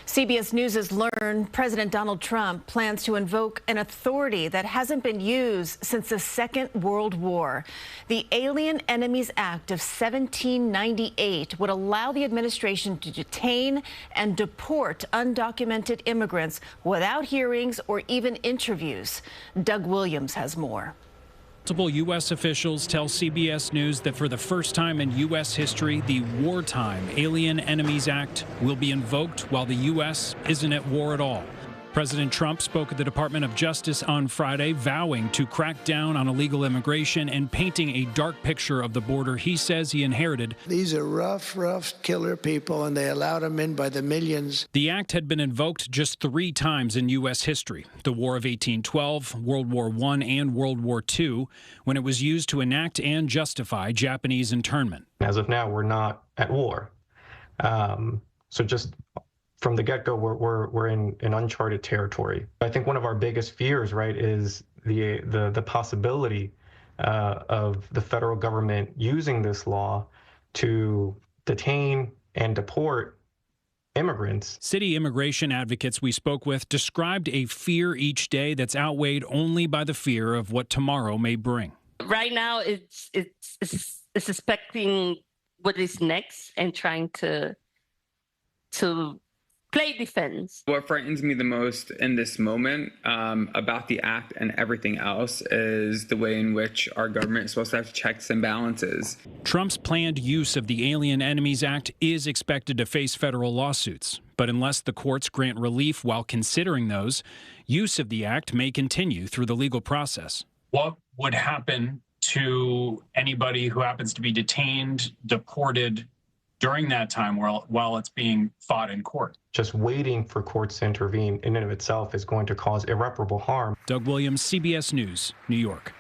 CBS News has learned President Donald Trump plans to invoke an authority that hasn't been used since the Second World War. The Alien Enemies Act of 1798 would allow the administration to detain and deport undocumented immigrants without hearings or even interviews. Doug Williams has more. Multiple U.S. officials tell CBS News that for the first time in U.S. history, the Wartime Alien Enemies Act will be invoked while the U.S. isn't at war at all. President Trump spoke at the Department of Justice on Friday, vowing to crack down on illegal immigration and painting a dark picture of the border he says he inherited. These are rough killer people, and they allowed them in by the millions. The act had been invoked just 3 times in U.S. history: the War of 1812, World War I, and World War II, when it was used to enact and justify Japanese internment. As of now, we're not at war. So just from the get-go, we're in uncharted territory. I think one of our biggest fears, right, is the possibility of the federal government using this law to detain and deport immigrants. City immigration advocates we spoke with described a fear each day that's outweighed only by the fear of what tomorrow may bring. Right now, it's suspecting what is next and trying to play defense. What frightens me the most in this moment about the act and everything else is the way in which our government is supposed to have checks and balances. Trump's planned use of the Alien Enemies Act is expected to face federal lawsuits. But unless the courts grant relief while considering those, use of the act may continue through the legal process. What would happen to anybody who happens to be detained, deported during that time while it's being fought in court? Just waiting for courts to intervene in and of itself is going to cause irreparable harm. Doug Williams, CBS News, New York.